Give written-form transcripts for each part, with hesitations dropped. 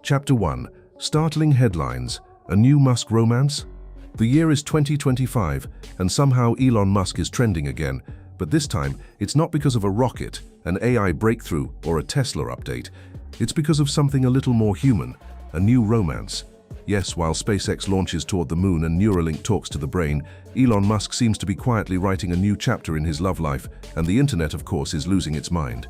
Chapter 1. Startling Headlines. A New Musk Romance? The year is 2025, and somehow Elon Musk is trending again, but this time it's not because of a rocket, an AI breakthrough, or a Tesla update. It's because of something a little more human, a new romance. Yes, while SpaceX launches toward the moon and Neuralink talks to the brain, Elon Musk seems to be quietly writing a new chapter in his love life, and the internet, of course, is losing its mind.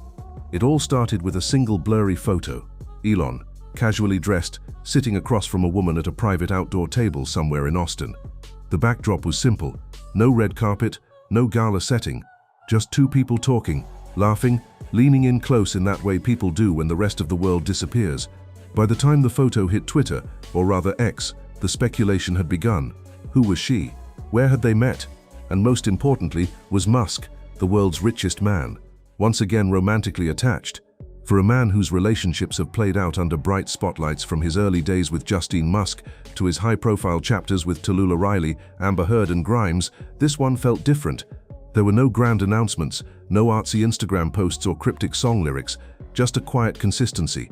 It all started with a single blurry photo. Elon, casually dressed, sitting across from a woman at a private outdoor table somewhere in Austin. The backdrop was simple. No red carpet, no gala setting. Just two people talking, laughing, leaning in close in that way people do when the rest of the world disappears. By the time the photo hit Twitter, or rather X, the speculation had begun. Who was she? Where had they met? And most importantly, was Musk, the world's richest man, once again romantically attached? For a man whose relationships have played out under bright spotlights from his early days with Justine Musk to his high-profile chapters with Tallulah Riley, Amber Heard and Grimes, this one felt different. There were no grand announcements, no artsy Instagram posts or cryptic song lyrics, just a quiet consistency.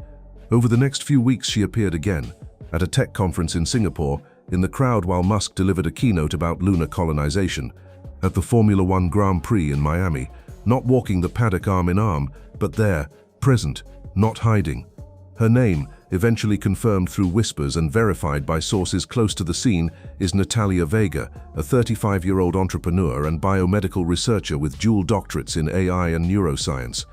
Over the next few weeks she appeared again, at a tech conference in Singapore, in the crowd while Musk delivered a keynote about lunar colonization, at the Formula One Grand Prix in Miami, not walking the paddock arm in arm, but there, present, not hiding. Her name, eventually confirmed through whispers and verified by sources close to the scene, is Natalia Vega, a 35-year-old entrepreneur and biomedical researcher with dual doctorates in AI and neuroscience.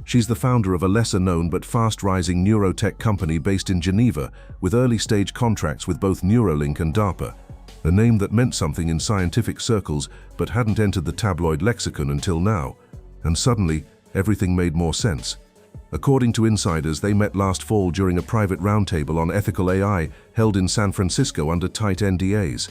She's the founder of a lesser-known but fast-rising neurotech company based in Geneva, with early-stage contracts with both Neuralink and DARPA, a name that meant something in scientific circles but hadn't entered the tabloid lexicon until now. And suddenly, everything made more sense. According to insiders, they met last fall during a private roundtable on ethical AI held in San Francisco under tight NDAs.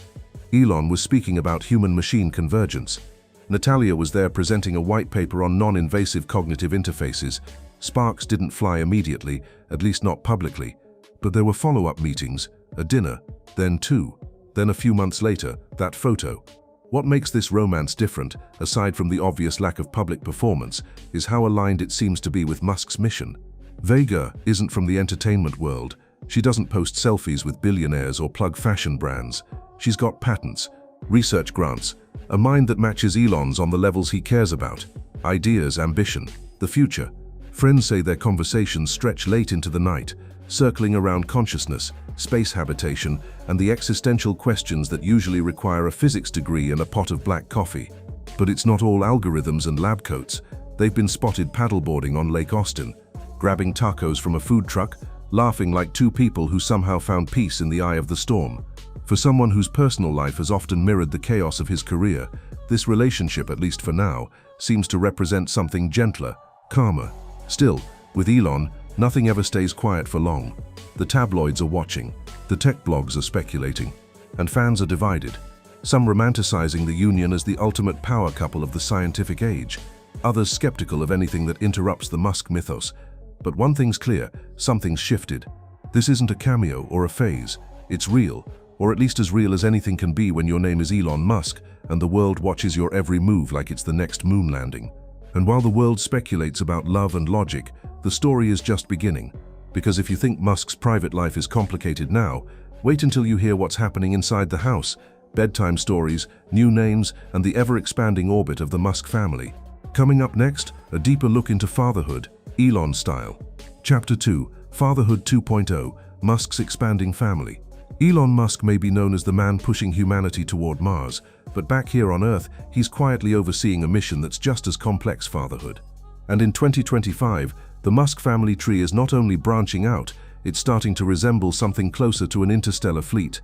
Elon was speaking about human-machine convergence. Natalia was there presenting a white paper on non-invasive cognitive interfaces. Sparks didn't fly immediately, at least not publicly. But there were follow-up meetings, a dinner, then two. Then a few months later, that photo. What makes this romance different, aside from the obvious lack of public performance, is how aligned it seems to be with Musk's mission. Vega isn't from the entertainment world. She doesn't post selfies with billionaires or plug fashion brands. She's got patents, research grants, a mind that matches Elon's on the levels he cares about. Ideas, ambition, the future. Friends say their conversations stretch late into the night, circling around consciousness, space habitation, and the existential questions that usually require a physics degree and a pot of black coffee. But it's not all algorithms and lab coats. They've been spotted paddleboarding on Lake Austin, grabbing tacos from a food truck, laughing like two people who somehow found peace in the eye of the storm. For someone whose personal life has often mirrored the chaos of his career, this relationship, at least for now, seems to represent something gentler, calmer. Still, with Elon, nothing ever stays quiet for long. The tabloids are watching, the tech blogs are speculating, and fans are divided. Some romanticizing the union as the ultimate power couple of the scientific age, others skeptical of anything that interrupts the Musk mythos. But one thing's clear, something's shifted. This isn't a cameo or a phase, it's real, or at least as real as anything can be when your name is Elon Musk and the world watches your every move like it's the next moon landing. And while the world speculates about love and logic, the story is just beginning. Because if you think Musk's private life is complicated now, wait until you hear what's happening inside the house, bedtime stories, new names, and the ever-expanding orbit of the Musk family. Coming up next, a deeper look into fatherhood, Elon style. Chapter 2, Fatherhood 2.0, Musk's expanding family. Elon Musk may be known as the man pushing humanity toward Mars, but back here on Earth, he's quietly overseeing a mission that's just as complex: fatherhood. And in 2025, the Musk family tree is not only branching out, it's starting to resemble something closer to an interstellar fleet.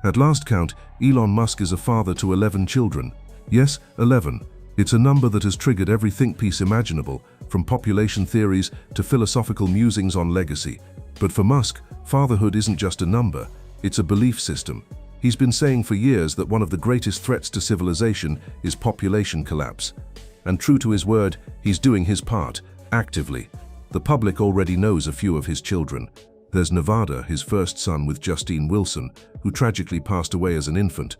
At last count, Elon Musk is a father to 11 children. Yes, 11. It's a number that has triggered every think piece imaginable, from population theories to philosophical musings on legacy. But for Musk, fatherhood isn't just a number, it's a belief system. He's been saying for years that one of the greatest threats to civilization is population collapse. And true to his word, he's doing his part, actively. The public already knows a few of his children. There's Nevada, his first son with Justine Wilson, who tragically passed away as an infant.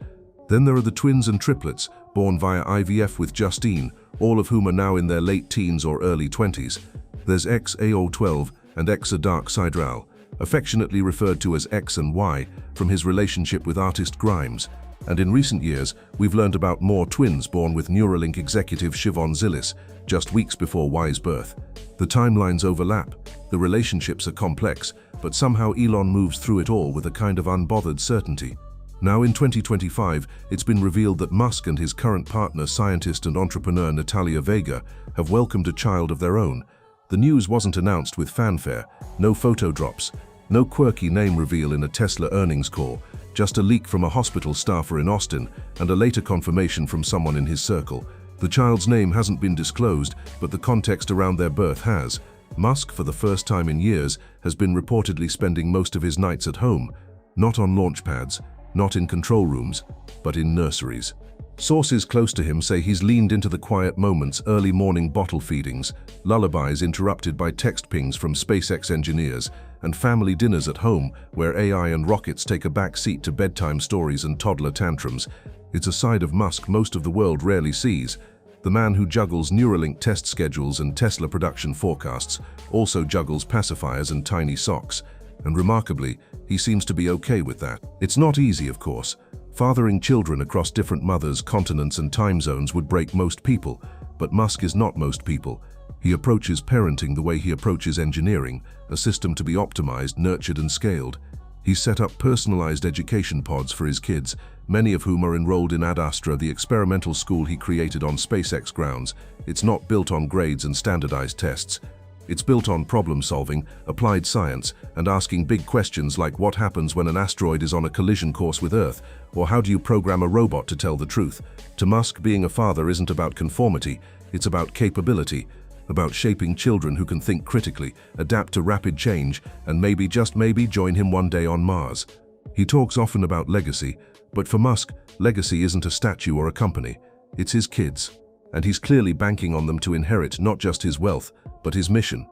Then there are the twins and triplets, born via IVF with Justine, all of whom are now in their late teens or early 20s. There's ex-AO12 and ex-Dark Sidral, affectionately referred to as X and Y, from his relationship with artist Grimes. And in recent years, we've learned about more twins born with Neuralink executive Siobhan Zillis, just weeks before Y's birth. The timelines overlap, the relationships are complex, but somehow Elon moves through it all with a kind of unbothered certainty. Now in 2025, it's been revealed that Musk and his current partner, scientist and entrepreneur Natalia Vega, have welcomed a child of their own. The news wasn't announced with fanfare, no photo drops, no quirky name reveal in a Tesla earnings call, just a leak from a hospital staffer in Austin and a later confirmation from someone in his circle. The child's name hasn't been disclosed, but the context around their birth has. Musk, for the first time in years, has been reportedly spending most of his nights at home, not on launch pads, not in control rooms, but in nurseries. Sources close to him say he's leaned into the quiet moments, early morning bottle feedings, lullabies interrupted by text pings from SpaceX engineers, and family dinners at home where AI and rockets take a back seat to bedtime stories and toddler tantrums. It's a side of Musk most of the world rarely sees. The man who juggles Neuralink test schedules and Tesla production forecasts also juggles pacifiers and tiny socks. And remarkably, he seems to be okay with that. It's not easy, of course. Fathering children across different mothers, continents and time zones would break most people, but Musk is not most people. He approaches parenting the way he approaches engineering, a system to be optimized, nurtured and scaled. He's set up personalized education pods for his kids, many of whom are enrolled in Ad Astra, the experimental school he created on SpaceX grounds. It's not built on grades and standardized tests. It's built on problem-solving, applied science, and asking big questions like what happens when an asteroid is on a collision course with Earth, or how do you program a robot to tell the truth? To Musk, being a father isn't about conformity, it's about capability, about shaping children who can think critically, adapt to rapid change, and maybe, just maybe, join him one day on Mars. He talks often about legacy, but for Musk, legacy isn't a statue or a company, it's his kids. And he's clearly banking on them to inherit not just his wealth, but his mission.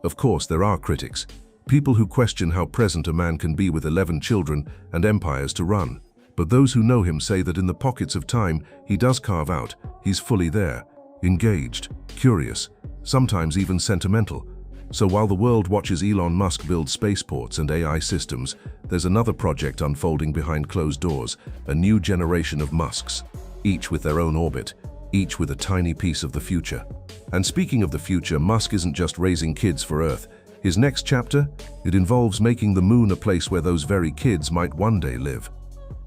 Of course, there are critics, people who question how present a man can be with 11 children and empires to run. But those who know him say that in the pockets of time he does carve out, he's fully there, engaged, curious, sometimes even sentimental. So while the world watches Elon Musk build spaceports and AI systems, there's another project unfolding behind closed doors, a new generation of Musks, each with their own orbit, each with a tiny piece of the future. And speaking of the future, Musk isn't just raising kids for Earth. His next chapter? It involves making the moon a place where those very kids might one day live.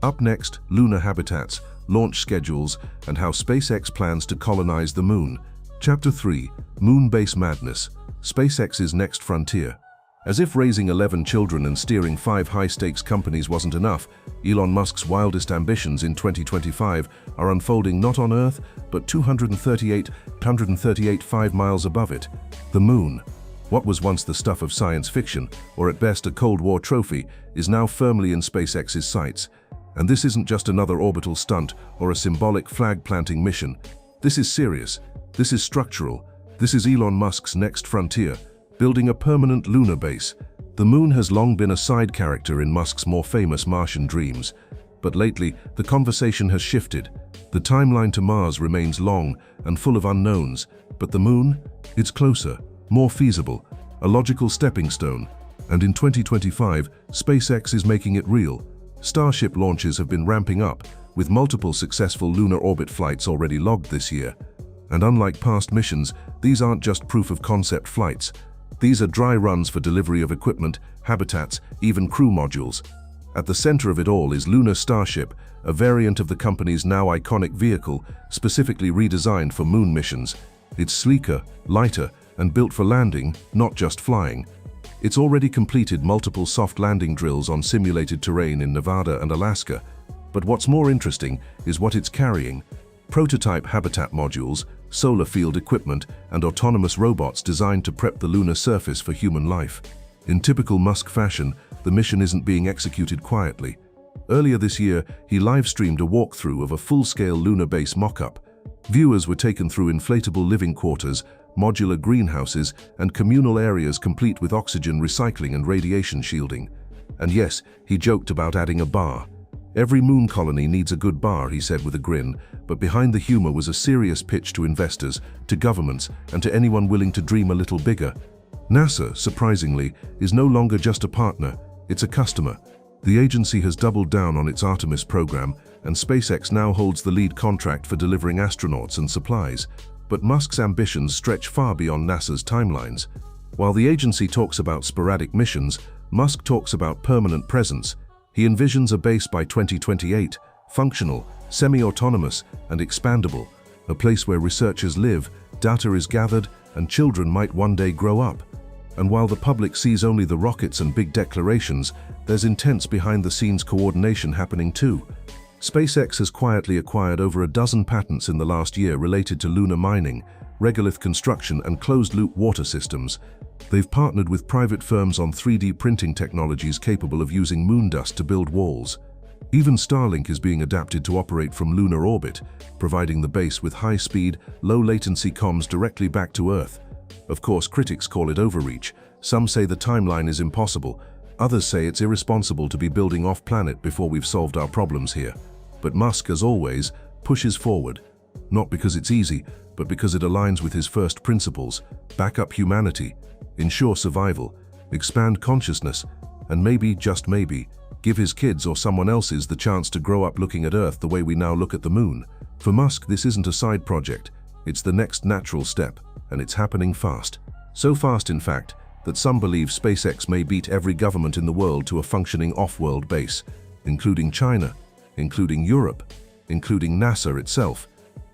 Up next, lunar habitats, launch schedules, and how SpaceX plans to colonize the moon. Chapter 3, Moon Base Madness, SpaceX's Next Frontier. As if raising 11 children and steering 5 high-stakes companies wasn't enough, Elon Musk's wildest ambitions in 2025 are unfolding not on Earth, but 238 miles above it. The moon. What was once the stuff of science fiction, or at best a Cold War trophy, is now firmly in SpaceX's sights. And this isn't just another orbital stunt or a symbolic flag-planting mission. This is serious. This is structural. This is Elon Musk's next frontier, building a permanent lunar base. The moon has long been a side character in Musk's more famous Martian dreams. But lately, the conversation has shifted. The timeline to Mars remains long and full of unknowns, but the moon? It's closer, more feasible, a logical stepping stone. And in 2025, SpaceX is making it real. Starship launches have been ramping up, with multiple successful lunar orbit flights already logged this year. And unlike past missions, these aren't just proof-of-concept flights. These are dry runs for delivery of equipment, habitats, even crew modules. At the center of it all is Lunar Starship, a variant of the company's now iconic vehicle, specifically redesigned for moon missions. It's sleeker, lighter, and built for landing, not just flying. It's already completed multiple soft landing drills on simulated terrain in Nevada and Alaska. But what's more interesting is what it's carrying. Prototype habitat modules, solar field equipment, and autonomous robots designed to prep the lunar surface for human life. In typical Musk fashion, the mission isn't being executed quietly. Earlier this year, he live-streamed a walkthrough of a full-scale lunar base mock-up. Viewers were taken through inflatable living quarters, modular greenhouses, and communal areas complete with oxygen recycling and radiation shielding. And yes, he joked about adding a bar. Every moon colony needs a good bar, he said with a grin, but behind the humor was a serious pitch to investors, to governments, and to anyone willing to dream a little bigger. NASA, surprisingly, is no longer just a partner, it's a customer. The agency has doubled down on its Artemis program, and SpaceX now holds the lead contract for delivering astronauts and supplies. But Musk's ambitions stretch far beyond NASA's timelines. While the agency talks about sporadic missions, Musk talks about permanent presence. He envisions a base by 2028, functional, semi-autonomous, and expandable, a place where researchers live, data is gathered, and children might one day grow up. And while the public sees only the rockets and big declarations, there's intense behind-the-scenes coordination happening too. SpaceX has quietly acquired over a dozen patents in the last year related to lunar mining, regolith construction, and closed-loop water systems. They've partnered with private firms on 3D printing technologies capable of using moon dust to build walls. Even Starlink is being adapted to operate from lunar orbit, providing the base with high-speed, low-latency comms directly back to Earth. Of course, critics call it overreach. Some say the timeline is impossible. Others say it's irresponsible to be building off-planet before we've solved our problems here. But Musk, as always, pushes forward. Not because it's easy, but because it aligns with his first principles: back up humanity, ensure survival, expand consciousness, and maybe, just maybe, give his kids or someone else's the chance to grow up looking at Earth the way we now look at the Moon. For Musk, this isn't a side project. It's the next natural step, and it's happening fast. So fast, in fact, that some believe SpaceX may beat every government in the world to a functioning off-world base, including China, including Europe, including NASA itself.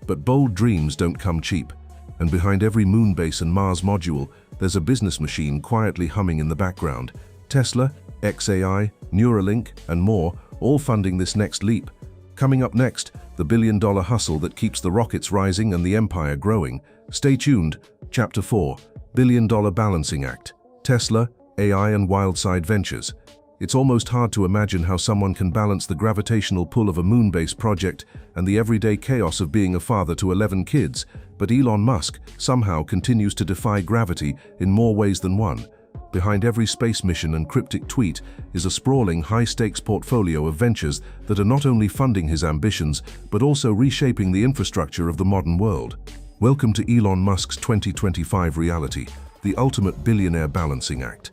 But bold dreams don't come cheap, and behind every moon base and Mars module, there's a business machine quietly humming in the background. Tesla, xAI, Neuralink, and more, all funding this next leap. Coming up next, the billion-dollar hustle that keeps the rockets rising and the empire growing. Stay tuned. Chapter 4, Billion-Dollar Balancing Act. Tesla, AI, and Wildside Ventures. It's almost hard to imagine how someone can balance the gravitational pull of a moon-based project and the everyday chaos of being a father to 11 kids, but Elon Musk somehow continues to defy gravity in more ways than one. Behind every space mission and cryptic tweet is a sprawling, high-stakes portfolio of ventures that are not only funding his ambitions, but also reshaping the infrastructure of the modern world. Welcome to Elon Musk's 2025 reality, the ultimate billionaire balancing act.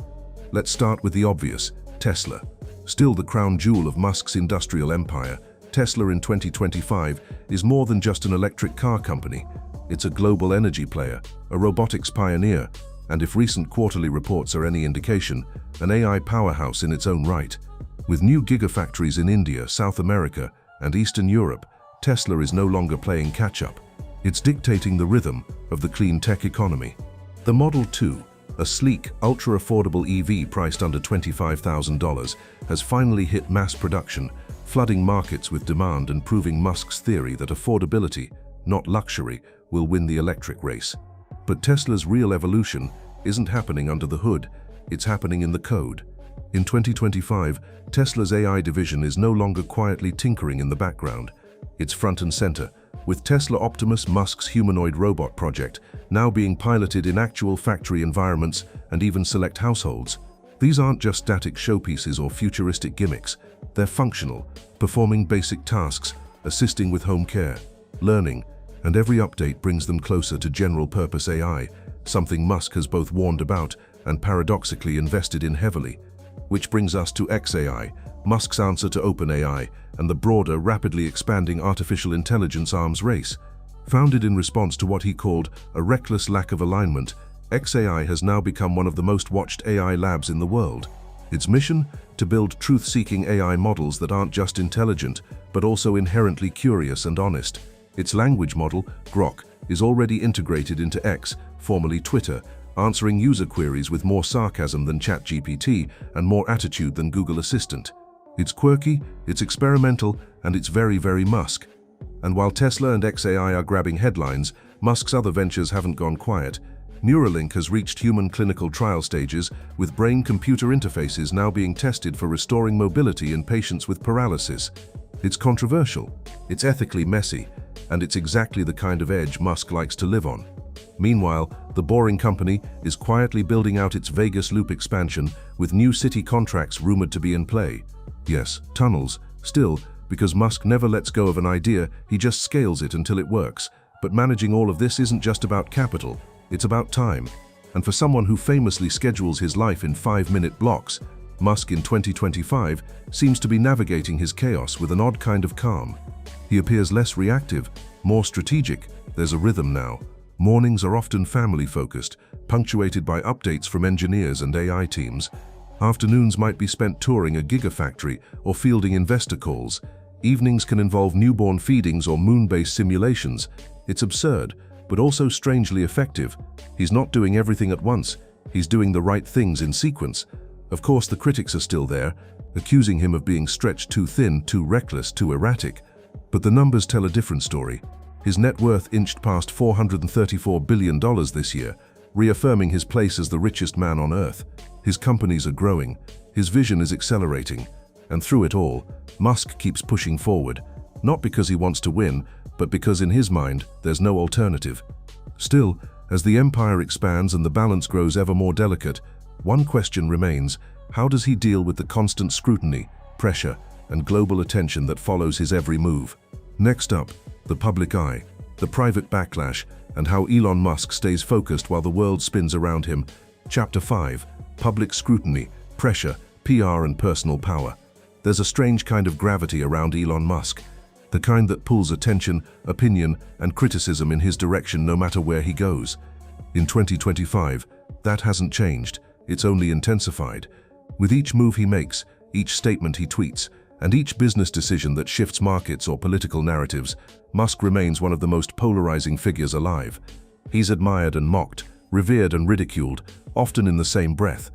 Let's start with the obvious: Tesla. Still the crown jewel of Musk's industrial empire, Tesla in 2025 is more than just an electric car company. It's a global energy player, a robotics pioneer, and if recent quarterly reports are any indication, an AI powerhouse in its own right. With new gigafactories in India, South America, and Eastern Europe, Tesla is no longer playing catch-up. It's dictating the rhythm of the clean tech economy. The Model 2, a sleek, ultra-affordable EV priced under $25,000, has finally hit mass production, flooding markets with demand and proving Musk's theory that affordability, not luxury, will win the electric race. But Tesla's real evolution isn't happening under the hood, it's happening in the code. In 2025, Tesla's AI division is no longer quietly tinkering in the background. It's front and center, with Tesla Optimus, Musk's humanoid robot project, now being piloted in actual factory environments and even select households. These aren't just static showpieces or futuristic gimmicks. They're functional, performing basic tasks, assisting with home care, learning, and every update brings them closer to general-purpose AI, something Musk has both warned about and paradoxically invested in heavily. Which brings us to xAI, Musk's answer to OpenAI and the broader, rapidly expanding artificial intelligence arms race. Founded in response to what he called a reckless lack of alignment, xAI has now become one of the most watched AI labs in the world. Its mission? To build truth-seeking AI models that aren't just intelligent, but also inherently curious and honest. Its language model, Grok, is already integrated into X, formerly Twitter, answering user queries with more sarcasm than ChatGPT and more attitude than Google Assistant. It's quirky, it's experimental, and it's very, very Musk. And while Tesla and xAI are grabbing headlines, Musk's other ventures haven't gone quiet. Neuralink has reached human clinical trial stages, with brain-computer interfaces now being tested for restoring mobility in patients with paralysis. It's controversial, it's ethically messy, and it's exactly the kind of edge Musk likes to live on. Meanwhile, the Boring Company is quietly building out its Vegas loop expansion, with new city contracts rumored to be in play. Yes, tunnels, still, because Musk never lets go of an idea, he just scales it until it works. But managing all of this isn't just about capital, it's about time. And for someone who famously schedules his life in 5-minute blocks, Musk in 2025 seems to be navigating his chaos with an odd kind of calm. He appears less reactive, more strategic. There's a rhythm now. Mornings are often family-focused, punctuated by updates from engineers and AI teams. Afternoons might be spent touring a gigafactory or fielding investor calls. Evenings can involve newborn feedings or moon-based simulations. It's absurd, but also strangely effective. He's not doing everything at once. He's doing the right things in sequence. Of course, the critics are still there, accusing him of being stretched too thin, too reckless, too erratic. But the numbers tell a different story. His net worth inched past $434 billion this year, reaffirming his place as the richest man on Earth. His companies are growing, his vision is accelerating, and through it all, Musk keeps pushing forward, not because he wants to win, but because in his mind, there's no alternative. Still, as the empire expands and the balance grows ever more delicate, one question remains: how does he deal with the constant scrutiny, pressure, and global attention that follows his every move? Next up, the public eye, the private backlash, and how Elon Musk stays focused while the world spins around him. Chapter 5: Public Scrutiny, Pressure, PR and Personal Power. There's a strange kind of gravity around Elon Musk, the kind that pulls attention, opinion, and criticism in his direction no matter where he goes. In 2025, that hasn't changed, it's only intensified. With each move he makes, each statement he tweets, and each business decision that shifts markets or political narratives, Musk remains one of the most polarizing figures alive. He's admired and mocked, revered and ridiculed, often in the same breath.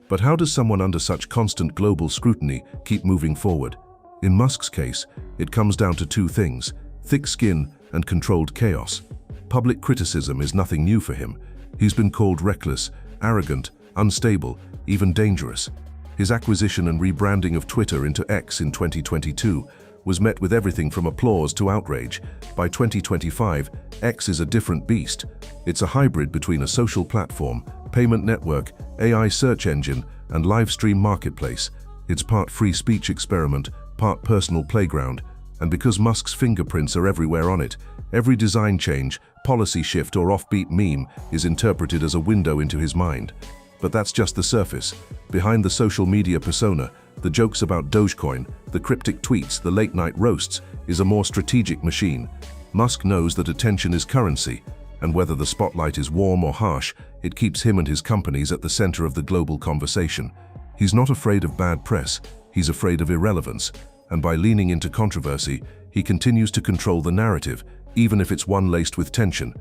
But how does someone under such constant global scrutiny keep moving forward? In Musk's case, it comes down to two things: thick skin and controlled chaos. Public criticism is nothing new for him. He's been called reckless, arrogant, unstable, even dangerous. His acquisition and rebranding of Twitter into X in 2022 was met with everything from applause to outrage. By 2025, X is a different beast. It's a hybrid between a social platform, payment network, AI search engine, and live stream marketplace. It's part free speech experiment, part personal playground. And because Musk's fingerprints are everywhere on it, every design change, policy shift, or offbeat meme is interpreted as a window into his mind. But that's just the surface. Behind the social media persona, the jokes about Dogecoin, the cryptic tweets, the late-night roasts, is a more strategic machine. Musk knows that attention is currency, and whether the spotlight is warm or harsh, it keeps him and his companies at the center of the global conversation. He's not afraid of bad press, he's afraid of irrelevance, and by leaning into controversy, he continues to control the narrative, even if it's one laced with tension.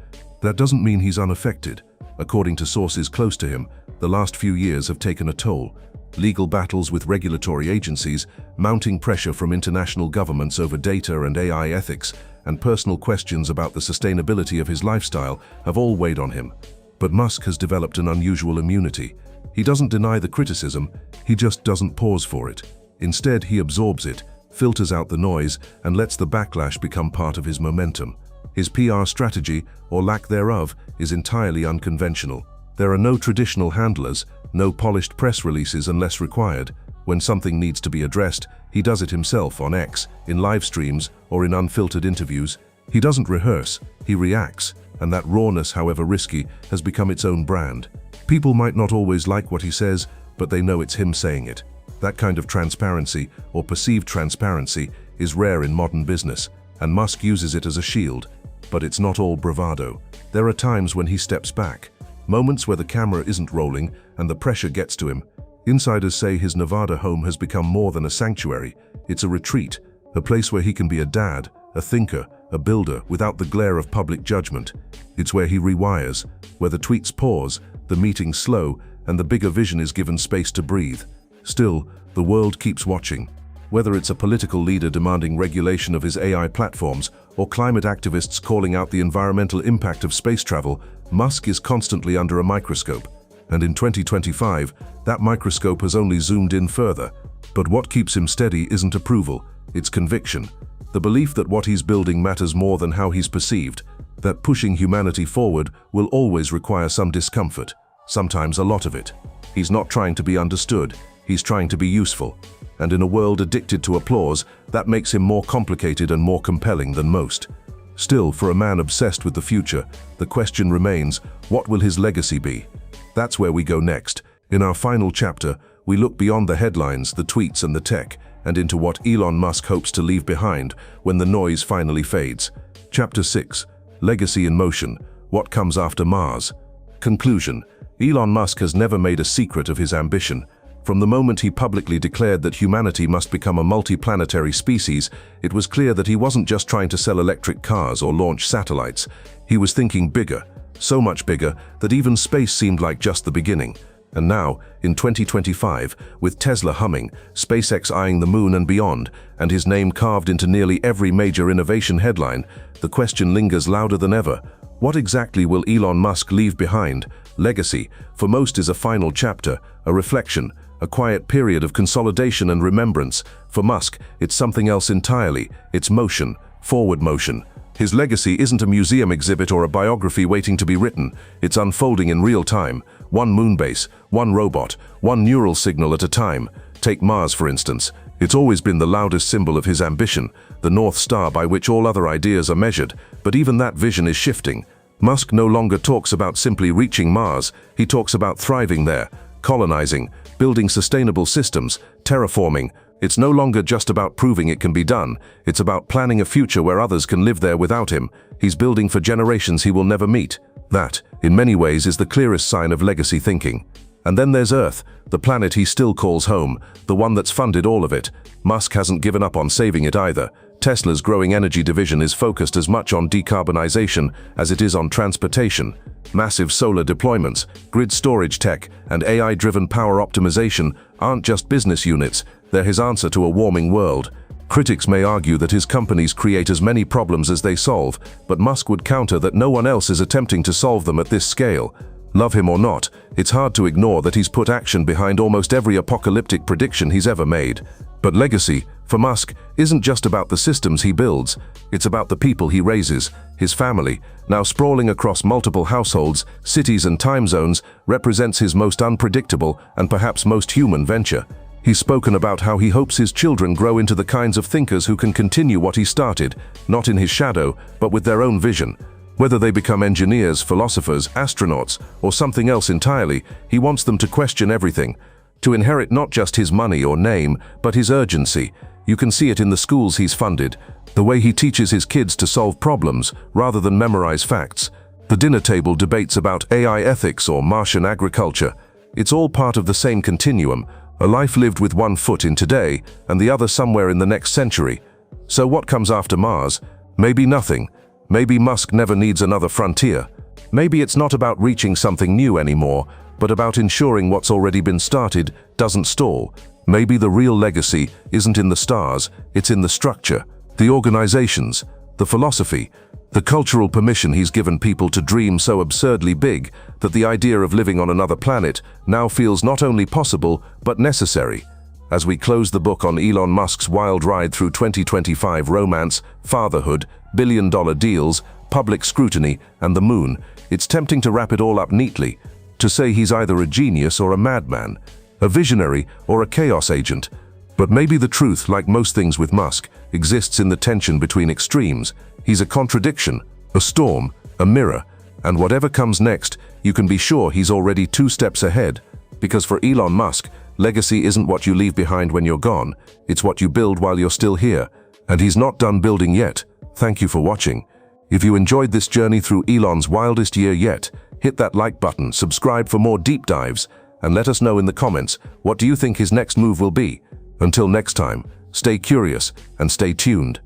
That doesn't mean he's unaffected. According to sources close to him, the last few years have taken a toll. Legal battles with regulatory agencies, mounting pressure from international governments over data and AI ethics, and personal questions about the sustainability of his lifestyle have all weighed on him. But Musk has developed an unusual immunity. He doesn't deny the criticism, he just doesn't pause for it. Instead, he absorbs it, filters out the noise, and lets the backlash become part of his momentum. His PR strategy, or lack thereof, is entirely unconventional. There are no traditional handlers, no polished press releases unless required. When something needs to be addressed, he does it himself on X, in live streams, or in unfiltered interviews. He doesn't rehearse, he reacts, and that rawness, however risky, has become its own brand. People might not always like what he says, but they know it's him saying it. That kind of transparency, or perceived transparency, is rare in modern business, and Musk uses it as a shield. But it's not all bravado. There are times when he steps back, moments where the camera isn't rolling and the pressure gets to him. Insiders say his Nevada home has become more than a sanctuary. It's a retreat, a place where he can be a dad, a thinker, a builder without the glare of public judgment. It's where he rewires, where the tweets pause, the meetings slow, and the bigger vision is given space to breathe. Still, the world keeps watching. Whether it's a political leader demanding regulation of his AI platforms or climate activists calling out the environmental impact of space travel, Musk is constantly under a microscope. And in 2025, that microscope has only zoomed in further. But what keeps him steady isn't approval, it's conviction. The belief that what he's building matters more than how he's perceived, that pushing humanity forward will always require some discomfort, sometimes a lot of it. He's not trying to be understood, he's trying to be useful. And in a world addicted to applause, that makes him more complicated and more compelling than most. Still, for a man obsessed with the future, the question remains, what will his legacy be? That's where we go next. In our final chapter, we look beyond the headlines, the tweets and the tech, and into what Elon Musk hopes to leave behind when the noise finally fades. Chapter 6. Legacy in Motion. What comes after Mars? Conclusion. Elon Musk has never made a secret of his ambition. From the moment he publicly declared that humanity must become a multi-planetary species, it was clear that he wasn't just trying to sell electric cars or launch satellites. He was thinking bigger, so much bigger that even space seemed like just the beginning. And now, in 2025, with Tesla humming, SpaceX eyeing the moon and beyond, and his name carved into nearly every major innovation headline, the question lingers louder than ever. What exactly will Elon Musk leave behind? Legacy, for most, is a final chapter, a reflection, a quiet period of consolidation and remembrance. For Musk, it's something else entirely. It's motion, forward motion. His legacy isn't a museum exhibit or a biography waiting to be written. It's unfolding in real time. One moon base, one robot, one neural signal at a time. Take Mars, for instance. It's always been the loudest symbol of his ambition, the North Star by which all other ideas are measured. But even that vision is shifting. Musk no longer talks about simply reaching Mars. He talks about thriving there, colonizing, building sustainable systems, terraforming. It's no longer just about proving it can be done. It's about planning a future where others can live there without him. He's building for generations he will never meet. That, in many ways, is the clearest sign of legacy thinking. And then there's Earth, the planet he still calls home, the one that's funded all of it. Musk hasn't given up on saving it either. Tesla's growing energy division is focused as much on decarbonization as it is on transportation. Massive solar deployments, grid storage tech, and AI-driven power optimization aren't just business units, they're his answer to a warming world. Critics may argue that his companies create as many problems as they solve, but Musk would counter that no one else is attempting to solve them at this scale. Love him or not, it's hard to ignore that he's put action behind almost every apocalyptic prediction he's ever made. But legacy, for Musk, isn't just about the systems he builds. It's about the people he raises. His family, now sprawling across multiple households, cities and time zones, represents his most unpredictable and perhaps most human venture. He's spoken about how he hopes his children grow into the kinds of thinkers who can continue what he started, not in his shadow, but with their own vision. Whether they become engineers, philosophers, astronauts, or something else entirely, he wants them to question everything. To inherit not just his money or name, but his urgency. You can see it in the schools he's funded, the way he teaches his kids to solve problems rather than memorize facts, the dinner table debates about AI ethics or Martian agriculture. It's all part of the same continuum, a life lived with one foot in today and the other somewhere in the next century. So what comes after Mars? Maybe nothing. Maybe Musk never needs another frontier. Maybe it's not about reaching something new anymore, but about ensuring what's already been started doesn't stall. Maybe the real legacy isn't in the stars, it's in the structure, the organizations, the philosophy, the cultural permission he's given people to dream so absurdly big that the idea of living on another planet now feels not only possible, but necessary. As we close the book on Elon Musk's wild ride through 2025 romance, fatherhood, billion-dollar deals, public scrutiny, and the moon, it's tempting to wrap it all up neatly, to say he's either a genius or a madman, a visionary or a chaos agent. But maybe the truth, like most things with Musk, exists in the tension between extremes. He's a contradiction, a storm, a mirror, and whatever comes next, you can be sure he's already 2 steps ahead. Because for Elon Musk, legacy isn't what you leave behind when you're gone, it's what you build while you're still here. And he's not done building yet. Thank you for watching. If you enjoyed this journey through Elon's wildest year yet, hit that like button, subscribe for more deep dives, and let us know in the comments, what do you think his next move will be? Until next time, stay curious and stay tuned,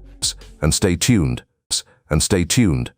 and stay tuned, and stay tuned.